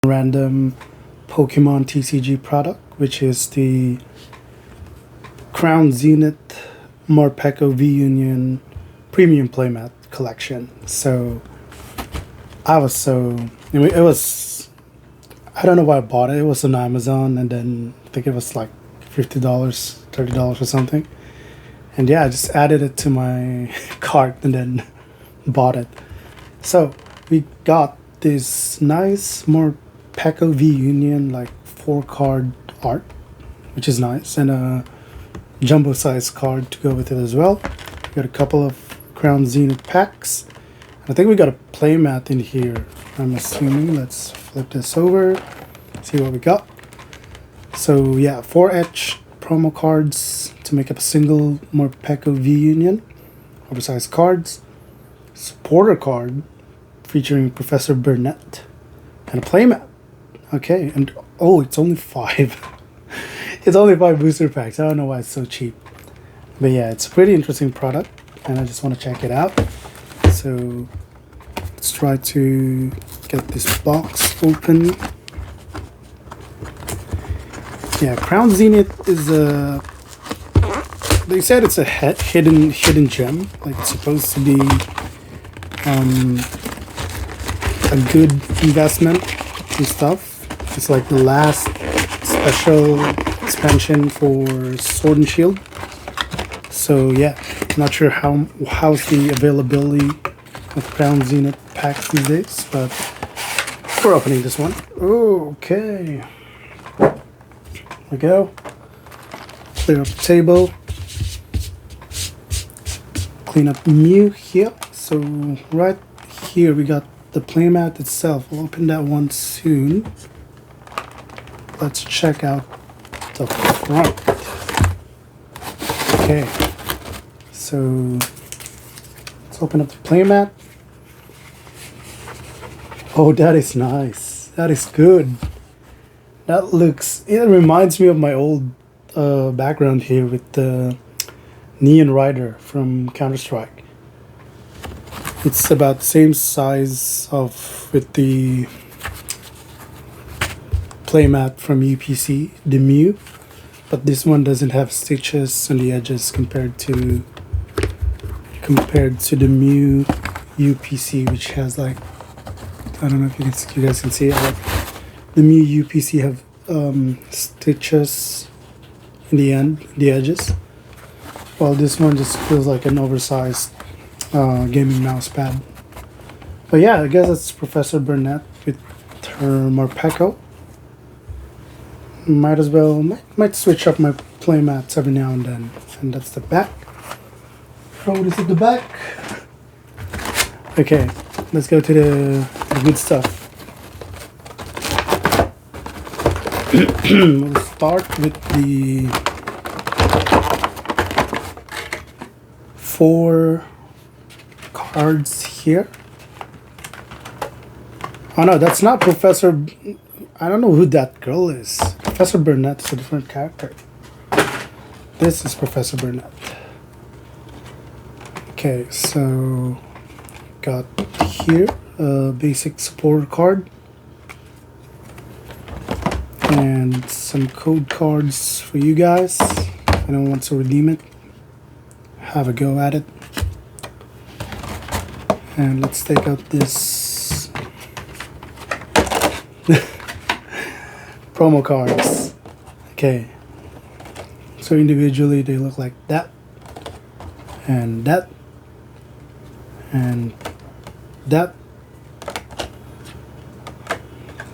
random Pokemon TCG product, which is the Crown Zenith Morpeko V Union Premium Playmat collection. So I mean, it was, I don't know why I bought it. It was on Amazon, and then I think it was like $50, $30 or something. And yeah, I just added it to my cart and then bought it. So we got this nice Morpeko V Union, like 4-card art, which is nice, and a jumbo size card to go with it as well. We got a couple of Crown Zenith packs. I think we got a playmat in here, I'm assuming. Let's flip this over, see what we got. So yeah, 4 etched promo cards to make up a single Morpeko V Union, oversized cards, supporter card featuring Professor Burnett, and a playmat. Okay, and oh, it's only 5. It's only 5 booster packs. I don't know why it's so cheap. But yeah, it's a pretty interesting product, and I just want to check it out. So let's try to get this box open. Yeah, Crown Zenith is a... They said it's a hidden gem. Like, it's supposed to be a good investment and stuff. It's like the last special expansion for Sword and Shield. So yeah, not sure how's the availability of Crown Zenith packs these days, but we're opening this one. Okay, here we go. Clear up the table. Clean up Mew here. So right here we got the playmat itself. We'll open that one soon. Let's check out the front. Okay, so let's open up the playmat. Oh, that is nice. That is good. That looks, it reminds me of my old background here with the Neon Rider from Counter-Strike. It's about the same size of with the playmat from UPC, the Mew, but this one doesn't have stitches on the edges compared to the Mew UPC, which has like, I don't know if you guys can see it. Like the Mew UPC have stitches in the end, the edges, while this one just feels like an oversized gaming mouse pad. But yeah, I guess it's Professor Burnett with her Morpeko. Might as well, might switch up my playmats every now and then. And that's the back. Oh, this is the back. Okay, let's go to the good stuff. We'll start with the 4 cards here. Oh no, that's not Professor... I don't know who that girl is. Professor Burnett is a different character. This is Professor Burnett. Okay, so got here a basic supporter card and some code cards for you guys. If anyone wants to redeem it, have a go at it. And let's take out this promo cards. Okay, so individually they look like that, and that, and that,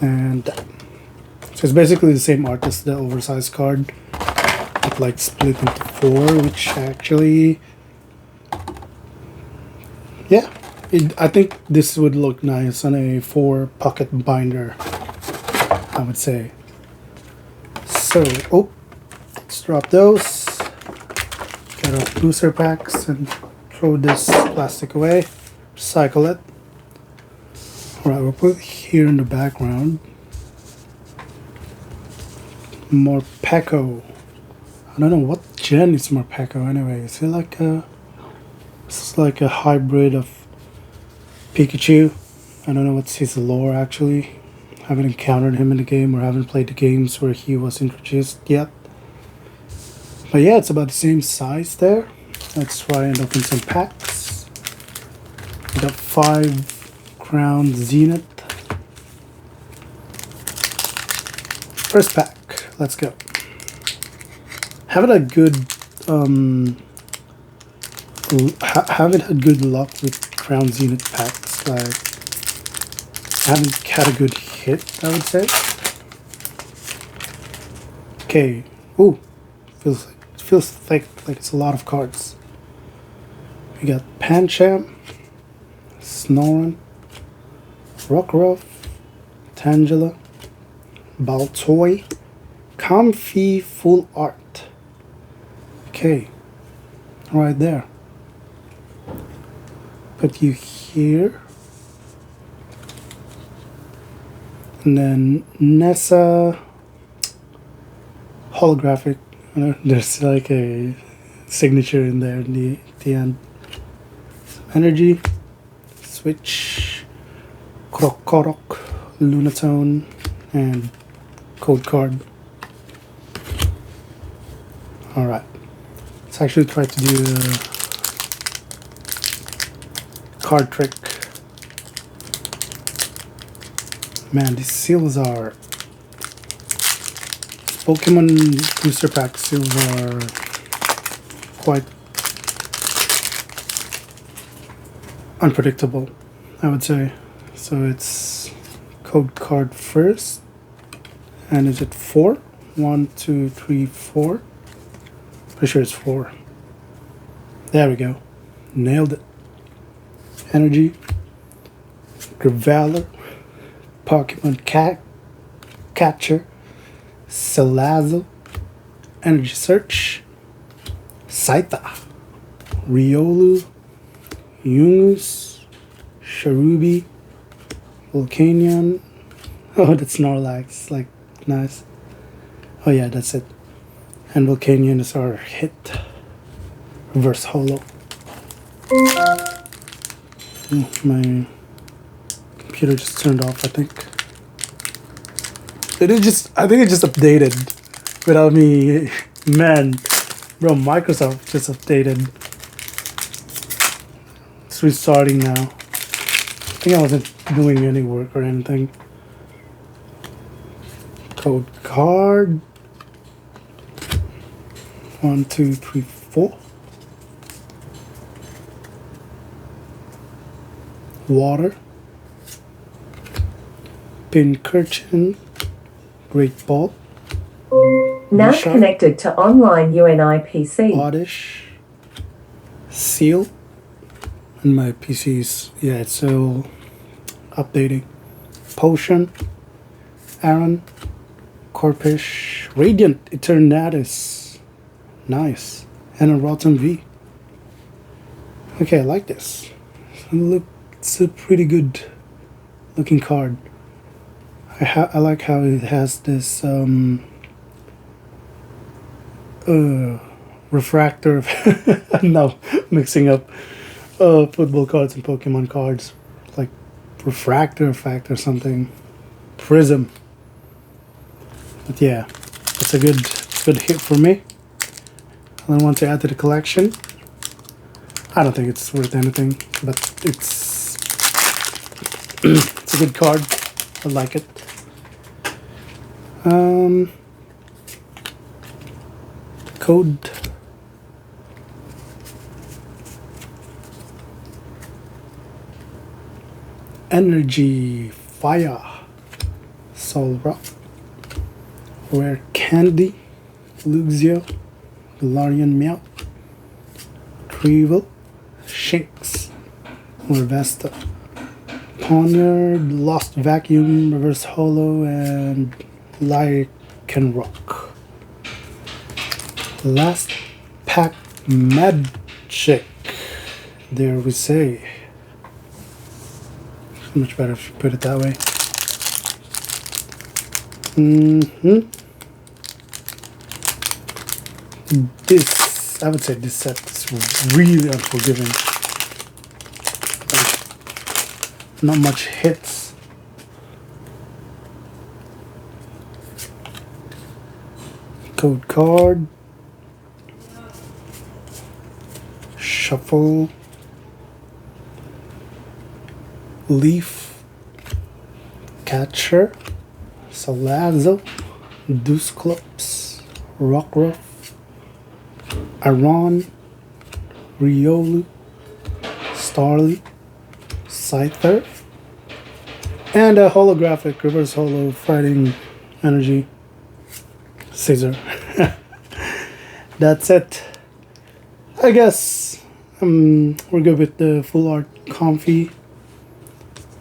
and that. So it's basically the same art as the oversized card, but like split into 4, which actually, yeah, I think this would look nice on a 4 pocket binder, I would say. So, oh, let's drop those, get our booster packs and throw this plastic away, recycle it. Alright, we'll put it here in the background. Morpeko. I don't know what gen is Morpeko anyway. Is it like a... This is like a hybrid of Pikachu. I don't know what's his lore actually. Haven't encountered him in the game or haven't played the games where he was introduced yet. But yeah, it's about the same size there. Let's try and open some packs. We got 5 Crown Zenith. First pack, let's go. Haven't had good haven't had good luck with Crown Zenith packs. Like, haven't had a good hit, I would say. Okay. Ooh, feels thick, like it's a lot of cards. We got Pancham, Snoran, Rockruff, Tangela, Baltoy, Comfy Full Art. Okay, right there. Put you here. And then Nessa holographic. There's like a signature in there in the end. Energy, Switch, Krokorok, Lunatone, and Code Card. Alright, let's actually try to do a card trick. Man, these seals are... Pokemon booster pack seals are quite unpredictable, I would say. So it's code card first, and is it 4? 1, 2, 3, 4. Pretty sure it's 4. There we go, nailed it. Energy, Graveler, Pokemon Catcher, Salazzle, Energy Search, Scyther, Riolu, Yungus, Cherubi, Volcanion. Oh, that's Snorlax, like, nice. Oh yeah, that's it. And Volcanion is our hit. Reverse Holo. My computer just turned off, I think. I think it just updated without me. Man, bro, Microsoft just updated. It's restarting now. I think I wasn't doing any work or anything. Code card. 1, 2, 3, 4. Water. Pincurchin. Great Ball. Now connected to online UNI PC. Oddish. Seal. And my PC's, yeah, it's still updating. Potion. Aaron. Corpish. Radiant Eternatus. Nice. And a Rotom V. Okay, I like this. It's a pretty good looking card. I like how it has this refractor. No, mixing up football cards and Pokemon cards, like refractor effect or something. Prism. But yeah, it's a good hit for me. I don't want to add to the collection. I don't think it's worth anything, but it's it's a good card. I like it. Code. Energy, Fire, Soul Rock, Rare Candy, Luxio, Galarian Meow, Treevil, Shinx, Larvesta, Poniard, Lost Vacuum, Reverse Holo, and Lycanroc. Last pack Magic. There we say. Much better if you put it that way. This, I would say this set is really unforgiving. Like, not much hits. code card, shuffle, leaf, catcher, Salazzo, deuce clubs, Rockruff, Aron, Riolu, Starly, Scyther, and a holographic reverse holo fighting energy, Caesar. That's it. I guess we're good with the full art Comfy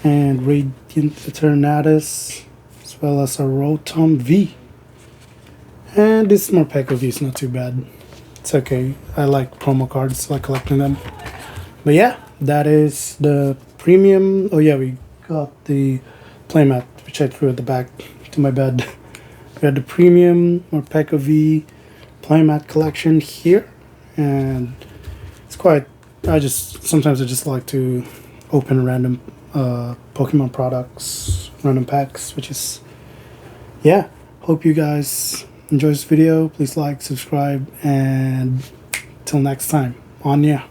and Radiant Eternatus, as well as a Rotom V. And this Morpeko V is not too bad. It's okay. I like promo cards, I like collecting them. But yeah, that is the premium. Oh yeah, we got the playmat, which I threw at the back to my bed. We had the premium Morpeko V playmat collection here, and it's quite. Sometimes I just like to open random Pokemon products, random packs, which is, yeah. Hope you guys enjoy this video. Please like, subscribe, and till next time. On ya.